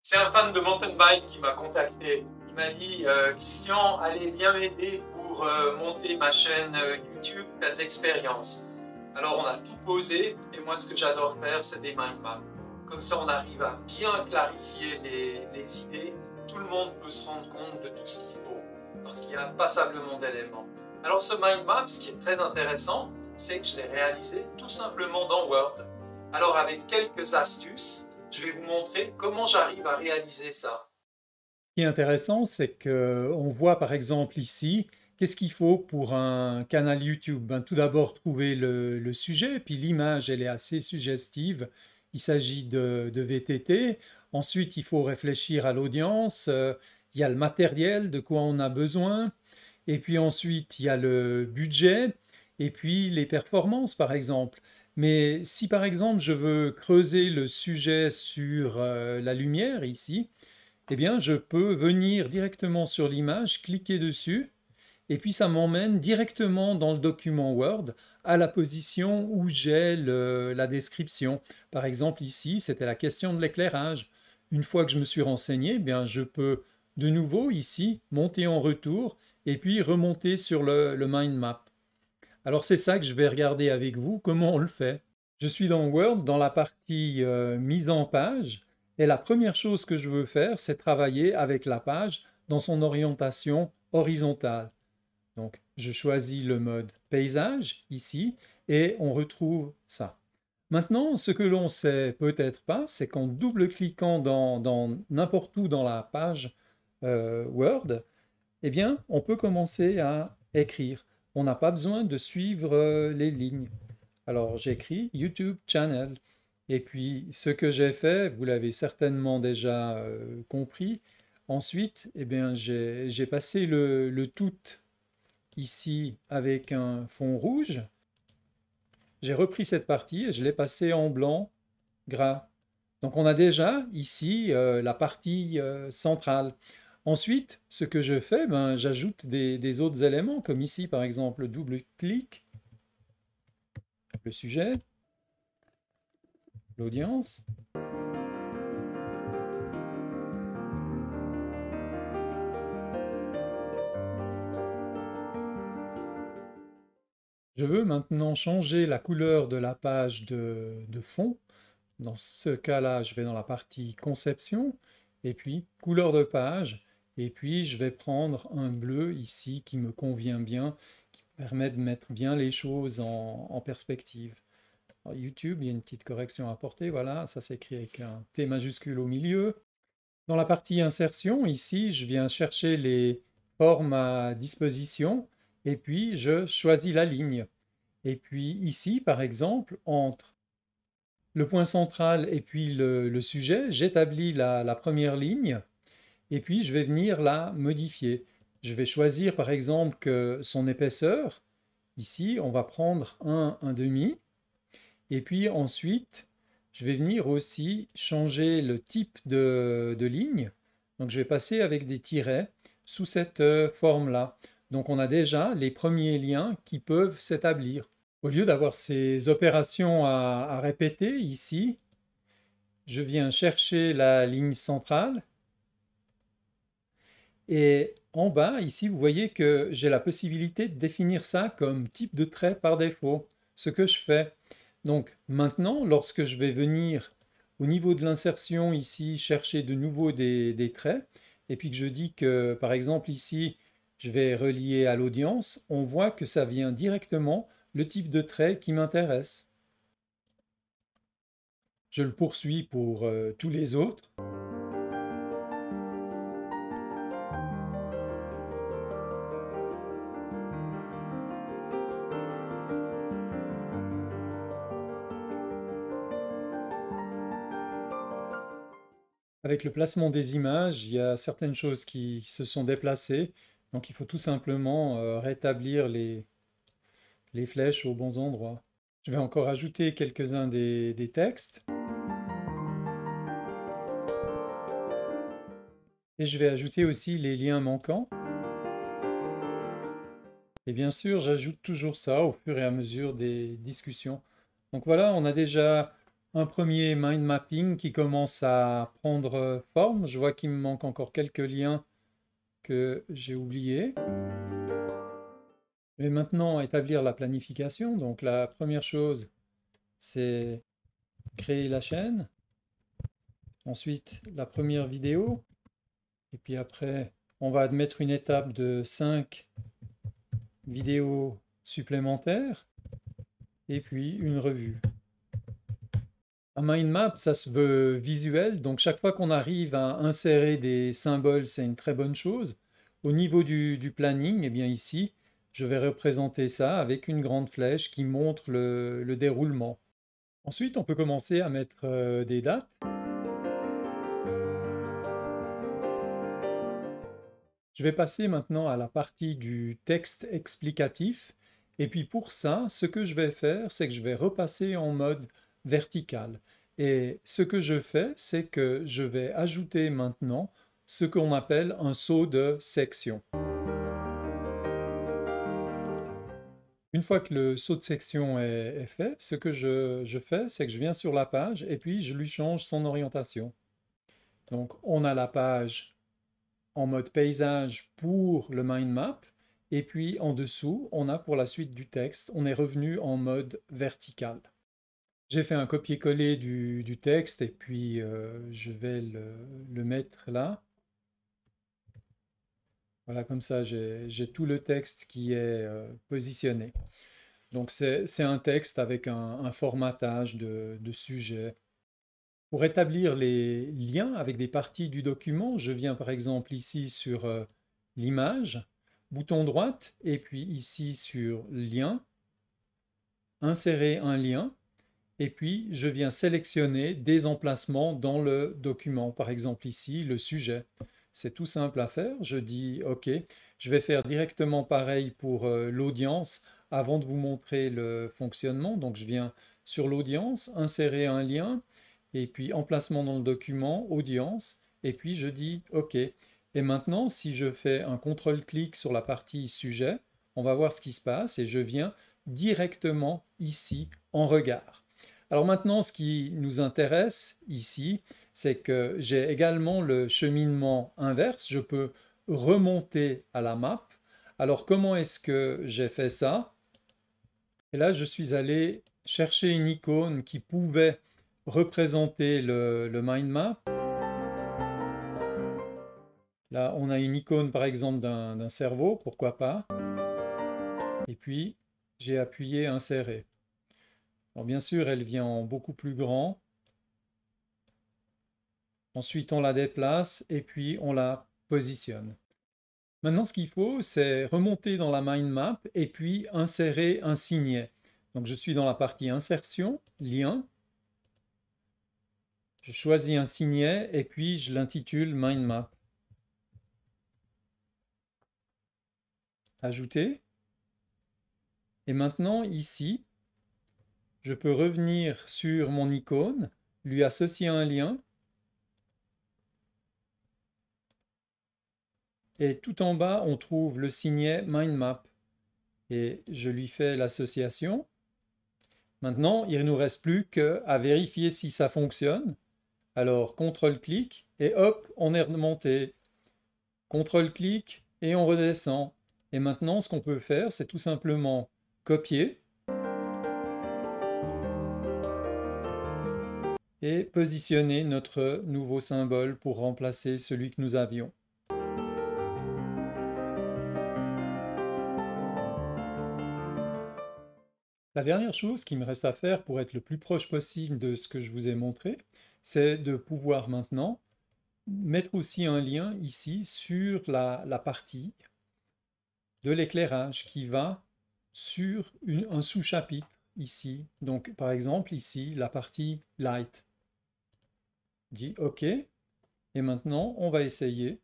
C'est un fan de mountain bike qui m'a contacté. Il m'a dit Christian, allez, viens m'aider pour monter ma chaîne YouTube, tu as de l'expérience. Alors on a tout posé et moi ce que j'adore faire c'est des mind maps. Comme ça on arrive à bien clarifier les idées. Tout le monde peut se rendre compte de tout ce qu'il faut parce qu'il y a passablement d'éléments. Alors ce mind map, ce qui est très intéressant, c'est que je l'ai réalisé tout simplement dans Word. Alors avec quelques astuces, je vais vous montrer comment j'arrive à réaliser ça. Ce qui est intéressant, c'est qu'on voit par exemple ici, qu'est-ce qu'il faut pour un canal YouTube? Ben, tout d'abord, trouver le sujet, puis l'image, elle est assez suggestive. Il s'agit de VTT. Ensuite, il faut réfléchir à l'audience. Il y a le matériel, de quoi on a besoin. Et puis ensuite, il y a le budget. Et puis les performances, par exemple. Mais si par exemple, je veux creuser le sujet sur la lumière ici, eh bien, je peux venir directement sur l'image, cliquer dessus, et puis ça m'emmène directement dans le document Word à la position où j'ai la description. Par exemple, ici, c'était la question de l'éclairage. Une fois que je me suis renseigné, eh bien, je peux de nouveau ici monter en retour et puis remonter sur le mind map. Alors c'est ça que je vais regarder avec vous, comment on le fait. Je suis dans Word, dans la partie mise en page, et la première chose que je veux faire, c'est travailler avec la page dans son orientation horizontale. Donc je choisis le mode paysage ici, et on retrouve ça. Maintenant, ce que l'on sait peut-être pas, c'est qu'en double-cliquant dans n'importe où dans la page Word, eh bien, on peut commencer à écrire. On n'a pas besoin de suivre les lignes. Alors, j'écris YouTube Channel. Et puis, ce que j'ai fait, vous l'avez certainement déjà compris. Ensuite, eh bien, j'ai passé le tout ici avec un fond rouge. J'ai repris cette partie et je l'ai passé en blanc gras. Donc on a déjà ici la partie centrale. Ensuite, ce que je fais, ben, j'ajoute des autres éléments, comme ici par exemple le double-clic, le sujet, l'audience. Je veux maintenant changer la couleur de la page de fond. Dans ce cas-là, je vais dans la partie conception, et puis couleur de page, et puis je vais prendre un bleu ici qui me convient bien, qui permet de mettre bien les choses en perspective. Alors, YouTube, il y a une petite correction à apporter, voilà, ça s'écrit avec un T majuscule au milieu. Dans la partie insertion, ici, je viens chercher les formes à disposition, et puis je choisis la ligne. Et puis ici, par exemple, entre le point central et puis le sujet, j'établis la première ligne et puis je vais venir la modifier. Je vais choisir par exemple que son épaisseur, ici on va prendre 1,5 et puis ensuite je vais venir aussi changer le type de ligne. Donc je vais passer avec des tirets sous cette forme-là. Donc on a déjà les premiers liens qui peuvent s'établir. Au lieu d'avoir ces opérations à répéter ici, je viens chercher la ligne centrale et en bas, ici, vous voyez que j'ai la possibilité de définir ça comme type de trait par défaut, ce que je fais. Donc maintenant, lorsque je vais venir au niveau de l'insertion ici, chercher de nouveau des traits, et puis que je dis que, par exemple, ici, je vais relier à l'audience, on voit que ça vient directement le type de trait qui m'intéresse. Je le poursuis pour tous les autres. Avec le placement des images, il y a certaines choses qui se sont déplacées. Donc il faut tout simplement rétablir les flèches aux bons endroits. Je vais encore ajouter quelques-uns des textes. Et je vais ajouter aussi les liens manquants. Et bien sûr, j'ajoute toujours ça au fur et à mesure des discussions. Donc voilà, on a déjà un premier mind mapping qui commence à prendre forme. Je vois qu'il me manque encore quelques liens que j'ai oubliés. Je vais maintenant établir la planification. Donc la première chose, c'est créer la chaîne. Ensuite, la première vidéo. Et puis après, on va admettre une étape de 5 vidéos supplémentaires. Et puis une revue. Un mind map, ça se veut visuel. Donc chaque fois qu'on arrive à insérer des symboles, c'est une très bonne chose. Au niveau du planning, eh bien ici, je vais représenter ça avec une grande flèche qui montre le déroulement. Ensuite, on peut commencer à mettre des dates. Je vais passer maintenant à la partie du texte explicatif. Et puis pour ça, ce que je vais faire, c'est que je vais repasser en mode vertical. Et ce que je fais, c'est que je vais ajouter maintenant ce qu'on appelle un saut de section. Une fois que le saut de section est fait, ce que je fais, c'est que je viens sur la page et puis je lui change son orientation. Donc on a la page en mode paysage pour le mind map, et puis en dessous, on a pour la suite du texte, on est revenu en mode vertical. J'ai fait un copier-coller du texte et puis je vais le mettre là. Voilà, comme ça j'ai tout le texte qui est positionné. Donc c'est un texte avec un formatage de sujet. Pour établir les liens avec des parties du document, je viens par exemple ici sur l'image, bouton droite, et puis ici sur lien, insérer un lien, et puis je viens sélectionner des emplacements dans le document. Par exemple ici, le sujet. C'est tout simple à faire. Je dis OK. Je vais faire directement pareil pour l'audience avant de vous montrer le fonctionnement. Donc je viens sur l'audience, insérer un lien, et puis emplacement dans le document, audience, et puis je dis OK. Et maintenant, si je fais un contrôle-clic sur la partie sujet, on va voir ce qui se passe, et je viens directement ici en regard. Alors maintenant, ce qui nous intéresse ici, c'est que j'ai également le cheminement inverse. Je peux remonter à la map. Alors comment est-ce que j'ai fait ça? Et là, je suis allé chercher une icône qui pouvait représenter le mind map. Là, on a une icône par exemple d'un cerveau, pourquoi pas. Et puis, j'ai appuyé insérer. Alors bien sûr, elle vient en beaucoup plus grand. Ensuite, on la déplace et puis on la positionne. Maintenant, ce qu'il faut, c'est remonter dans la mind map et puis insérer un signet. Donc, je suis dans la partie insertion, lien. Je choisis un signet et puis je l'intitule mind map. Ajouter. Et maintenant, ici, je peux revenir sur mon icône, lui associer un lien. Et tout en bas, on trouve le signet mind map. Et je lui fais l'association. Maintenant, il ne nous reste plus qu'à vérifier si ça fonctionne. Alors, CTRL-clic, et hop, on est remonté. CTRL-clic, et on redescend. Et maintenant, ce qu'on peut faire, c'est tout simplement copier et positionner notre nouveau symbole pour remplacer celui que nous avions. La dernière chose qui me reste à faire pour être le plus proche possible de ce que je vous ai montré, c'est de pouvoir maintenant mettre aussi un lien ici sur la partie de l'éclairage qui va sur un sous-chapitre ici. Donc par exemple ici, la partie light. Je dis OK, et maintenant on va essayer,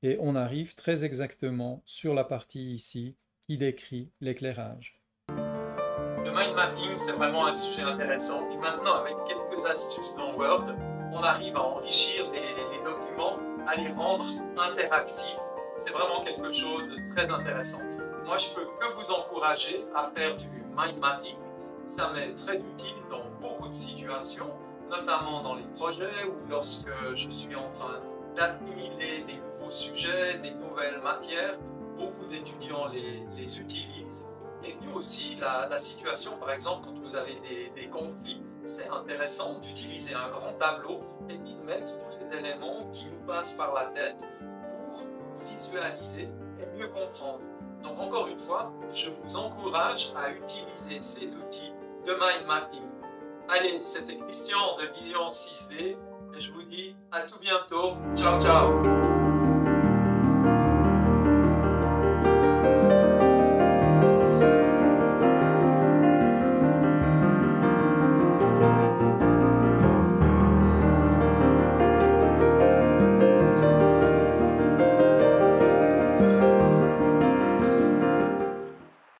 et on arrive très exactement sur la partie ici qui décrit l'éclairage. Le mind mapping, c'est vraiment un sujet intéressant. Et maintenant, avec quelques astuces dans Word, on arrive à enrichir les documents, à les rendre interactifs. C'est vraiment quelque chose de très intéressant. Moi, je peux que vous encourager à faire du mind mapping. Ça m'est très utile dans beaucoup de situations, notamment dans les projets ou lorsque je suis en train d'assimiler des nouveaux sujets, des nouvelles matières. Beaucoup d'étudiants les utilisent. Et puis aussi la situation, par exemple, quand vous avez des conflits, c'est intéressant d'utiliser un grand tableau et puis de mettre tous les éléments qui nous passent par la tête pour visualiser et mieux comprendre. Donc encore une fois, je vous encourage à utiliser ces outils de mind mapping. Allez, c'était Christian de Vision 6D et je vous dis à tout bientôt. Ciao, ciao!